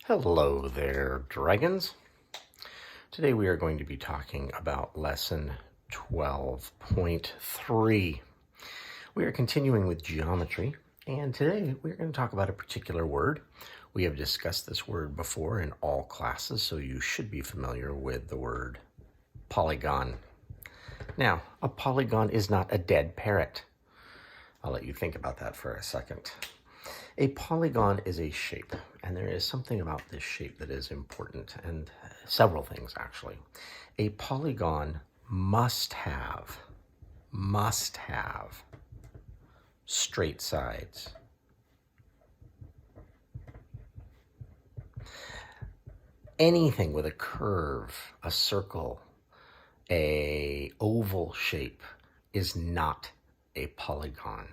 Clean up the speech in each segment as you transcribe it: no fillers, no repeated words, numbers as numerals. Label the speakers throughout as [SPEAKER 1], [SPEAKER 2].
[SPEAKER 1] Hello there, dragons. Today we are going to be talking about lesson 12.3. We are continuing with geometry, and today we're going to talk about a particular word. We have discussed this word before in all classes, so you should be familiar with the word polygon. Now, a polygon is not a dead parrot. I'll let you think about that for a second. A polygon is a shape, and there is something about this shape that is important, and several things actually. A polygon must have straight sides. Anything with a curve, a circle, a oval shape is not a polygon.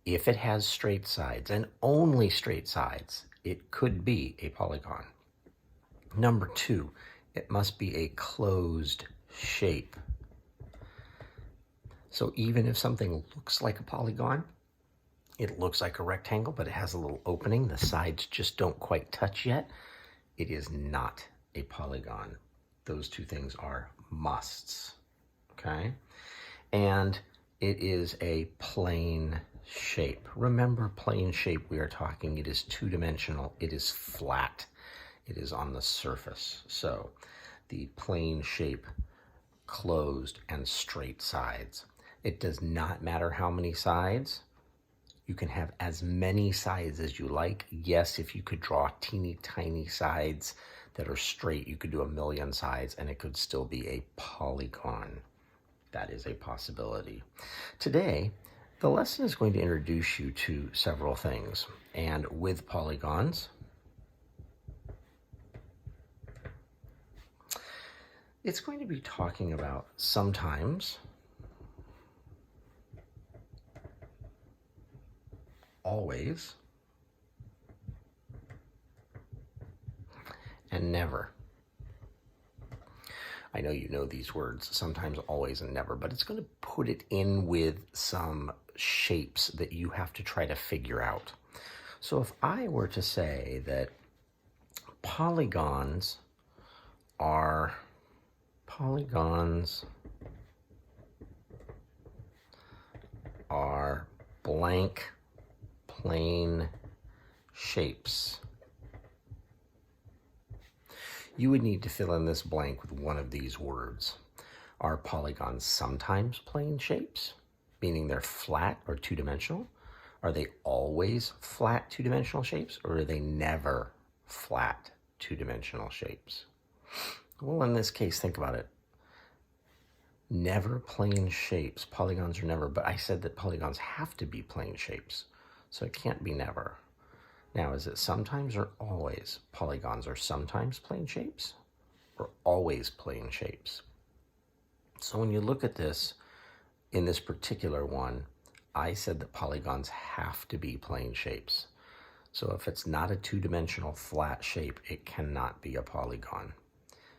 [SPEAKER 1] If it has straight sides, and only straight sides, it could be a polygon. Number two, it must be a closed shape. So even if something looks like a polygon, it looks like a rectangle, but it has a little opening, the sides just don't quite touch yet, it is not a polygon. Those two things are musts, okay? And it is a plane shape. Remember, plane shape, we are talking, it is two-dimensional, it is flat, it is on the surface. So the plane shape, closed and straight sides. It does not matter how many sides. You can have as many sides as you like. Yes, if you could draw teeny tiny sides that are straight, you could do 1,000,000 sides and it could still be a polygon. That is a possibility. Today, the lesson is going to introduce you to several things. And with polygons, it's going to be talking about sometimes, always, and never. I know you know these words, sometimes, always, and never, but it's going to put it in with some shapes that you have to try to figure out. So if I were to say that polygons are blank plane shapes, you would need to fill in this blank with one of these words. Are polygons sometimes plane shapes, meaning they're flat or two-dimensional? Are they always flat two-dimensional shapes, or are they never flat two-dimensional shapes? Well, in this case, think about it. Never plane shapes. Polygons are never, but I said that polygons have to be plane shapes, so it can't be never. Now, is it sometimes or always? Polygons are sometimes plane shapes or always plane shapes? So when you look at this, in this particular one, I said that polygons have to be plane shapes. So if it's not a two-dimensional flat shape, it cannot be a polygon.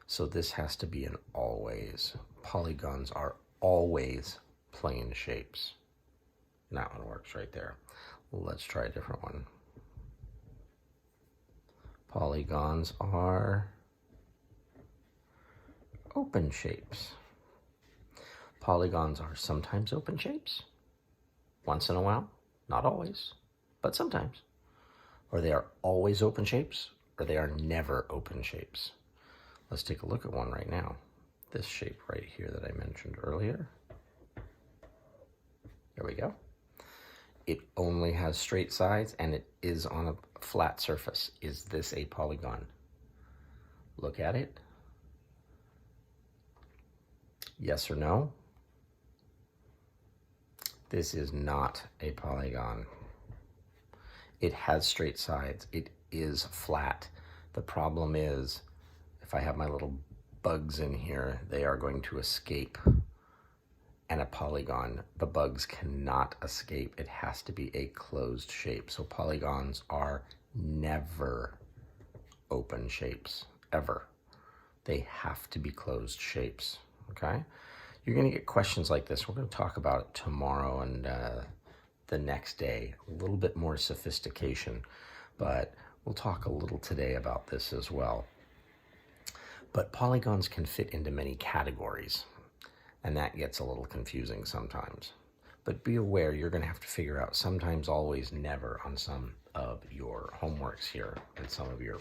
[SPEAKER 1] So this has to be an always. Polygons are always plane shapes. And that one works right there. Let's try a different one. Polygons are open shapes. Polygons are sometimes open shapes, once in a while, not always, but sometimes. Or they are always open shapes, or they are never open shapes. Let's take a look at one right now. This shape right here that I mentioned earlier. There we go. It only has straight sides and it is on a flat surface. Is this a polygon? Look at it. Yes or no? This is not a polygon. It has straight sides. It is flat. The problem is, if I have my little bugs in here, they are going to escape. And a polygon, the bugs cannot escape. It has to be a closed shape. So polygons are never open shapes, ever. They have to be closed shapes, okay? You're gonna get questions like this. We're gonna talk about it tomorrow and the next day, a little bit more sophistication. But We'll talk a little today about this as well. But polygons can fit into many categories, and that gets a little confusing sometimes. But be aware, you're going to have to figure out sometimes, always, never on some of your homeworks here and some of your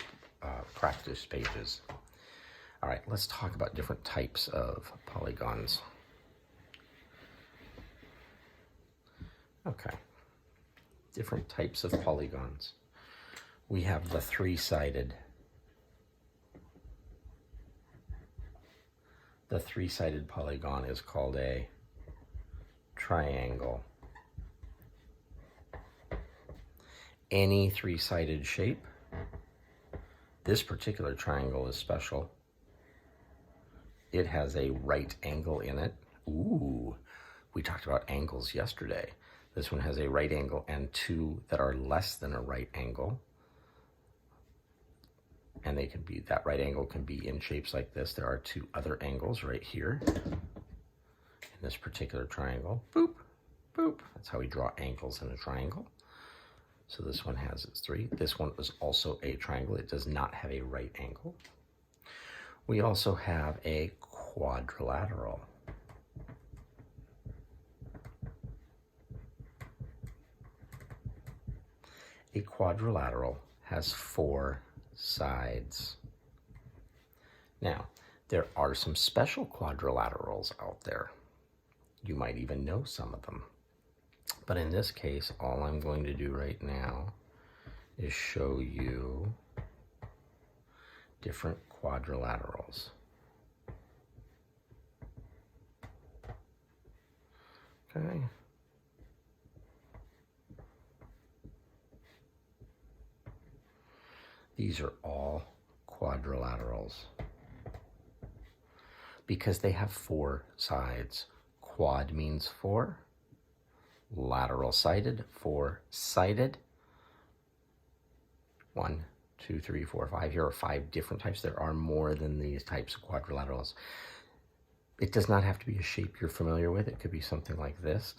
[SPEAKER 1] practice pages. All right, let's talk about different types of polygons. Okay, different types of polygons. We have the three-sided. The three-sided polygon is called a triangle. Any three-sided shape. This particular triangle is special. It has a right angle in it. Ooh, we talked about angles yesterday. This one has a right angle and two that are less than a right angle. And they can be, that right angle can be in shapes like this. There are two other angles right here in this particular triangle. Boop, boop. That's how we draw angles in a triangle. So this one has its three. This one is also a triangle. It does not have a right angle. We also have a quadrilateral. A quadrilateral has four sides. Now, there are some special quadrilaterals out there. You might even know some of them. But in this case, all I'm going to do right now is show you different quadrilaterals. Okay. These are all quadrilaterals because they have four sides. Quad means four, lateral sided, four-sided. 1, 2, 3, 4, 5. Here are 5 different types. There are more than these types of quadrilaterals. It does not have to be a shape you're familiar with. It could be something like this,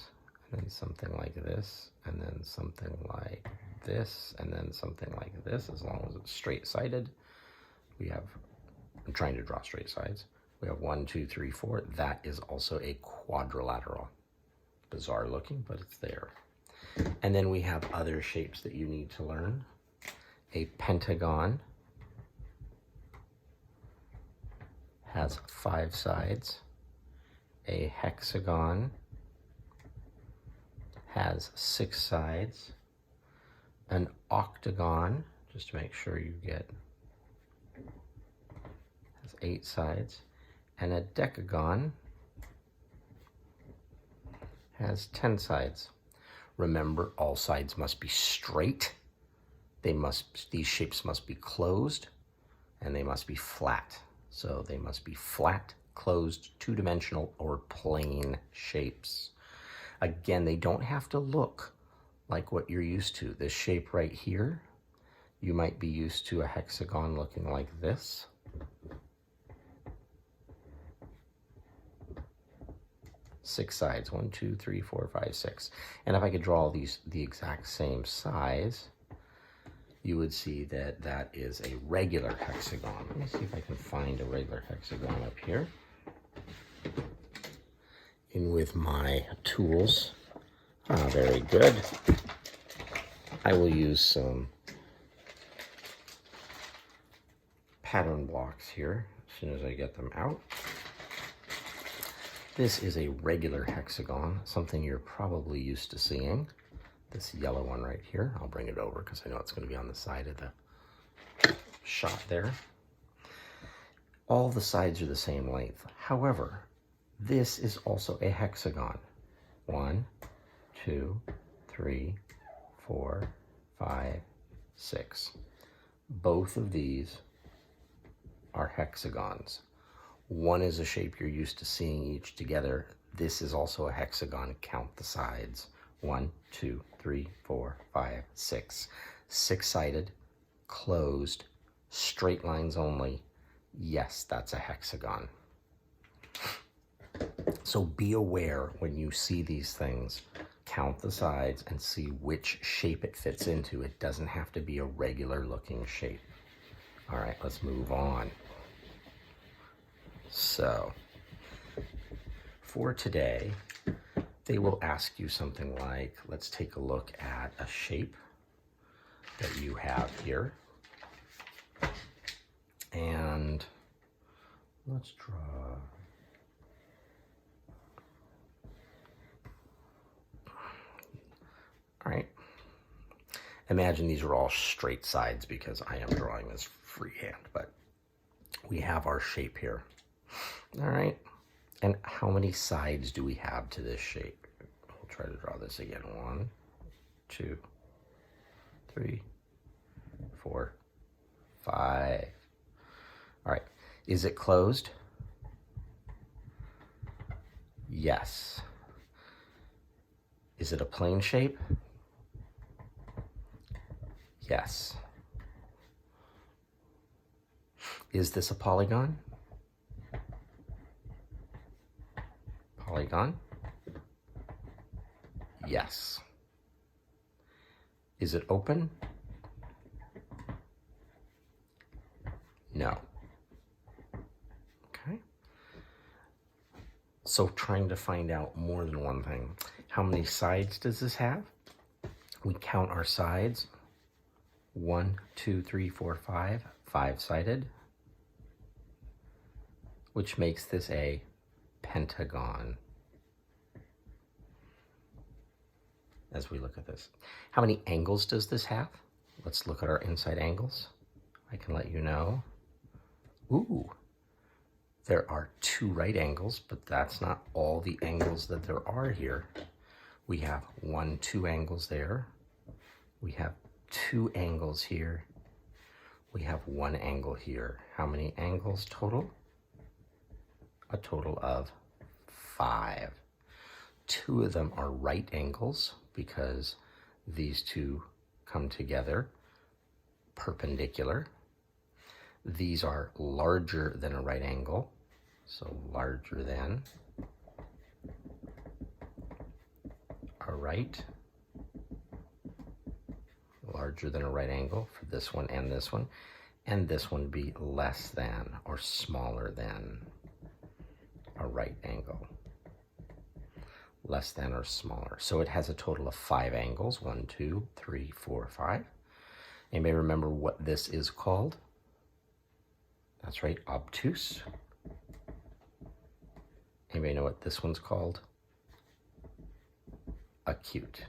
[SPEAKER 1] and then something like this, and then something like this, and then something like this, as long as it's straight-sided. We have, I'm trying to draw straight sides. We have 1, 2, 3, 4. That is also a quadrilateral. Bizarre looking, but it's there. And then we have other shapes that you need to learn. A pentagon has 5 sides. A hexagon has 6 sides. An octagon, just to make sure you get, has 8 sides. And a decagon has 10 sides. Remember, all sides must be straight. These shapes must be closed, and they must be flat. So they must be flat, closed, two-dimensional, or plane shapes. Again, they don't have to look like what you're used to. This shape right here, you might be used to a hexagon looking like this. Six sides, 1, 2, 3, 4, 5, 6. And if I could draw these the exact same size, you would see that that is a regular hexagon. Let me see if I can find a regular hexagon up here. In with my tools. Very good. I will use some pattern blocks here as soon as I get them out. This is a regular hexagon, something you're probably used to seeing. This yellow one right here. I'll bring it over because I know it's going to be on the side of the shot there. All the sides are the same length. However, this is also a hexagon. 1, 2, 3, 4, 5, 6. Both of these are hexagons. One is a shape you're used to seeing each together. This is also a hexagon. Count the sides. 1, 2, 3, 4, 5, 6. 6-sided, closed, straight lines only. Yes, that's a hexagon. So be aware when you see these things count the sides and see which shape it fits into. It doesn't have to be a regular looking shape. All right, let's move on. So for today, they will ask you something like, let's take a look at a shape that you have here. And let's draw. All right. Imagine these are all straight sides because I am drawing this freehand, but we have our shape here. All right. And how many sides do we have to this shape? We'll try to draw this again. 1, 2, 3, 4, 5. All right. Is it closed? Yes. Is it a plane shape? Yes. Is this a polygon? Polygon? Yes. Is it open? No. Okay. So trying to find out more than one thing. How many sides does this have? We count our sides. 1, 2, 3, 4, 5. 5-sided. Which makes this a pentagon. As we look at this. How many angles does this have? Let's look at our inside angles. I can let you know. Ooh, there are 2 right angles, but that's not all the angles that there are here. We have 1, 2 angles there. We have 2 angles here. We have 1 angle here. How many angles total? A total of 5. 2 of them are right angles because these 2 come together perpendicular. These are larger than a right angle, so larger than a right, larger than a right angle for this one, and this one would be less than or smaller than a right angle, less than or smaller. So it has a total of 5 angles, 1, 2, 3, 4, 5. Anybody remember what this is called? That's right, obtuse. Anybody know what this one's called? Acute.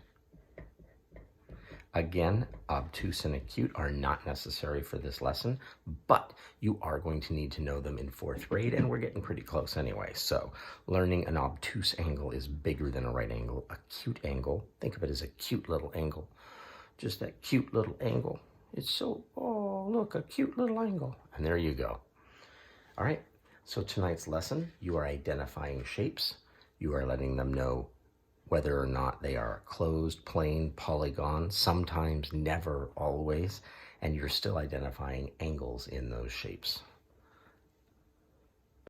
[SPEAKER 1] Again, obtuse and acute are not necessary for this lesson, but you are going to need to know them in 4th grade, and we're getting pretty close anyway. So learning an obtuse angle is bigger than a right angle. Acute angle, think of it as a cute little angle. Just that cute little angle. It's so, oh, look, a cute little angle. And there you go. All right, so tonight's lesson, you are identifying shapes. You are letting them know whether or not they are closed, plane, polygon, sometimes, never, always, and you're still identifying angles in those shapes.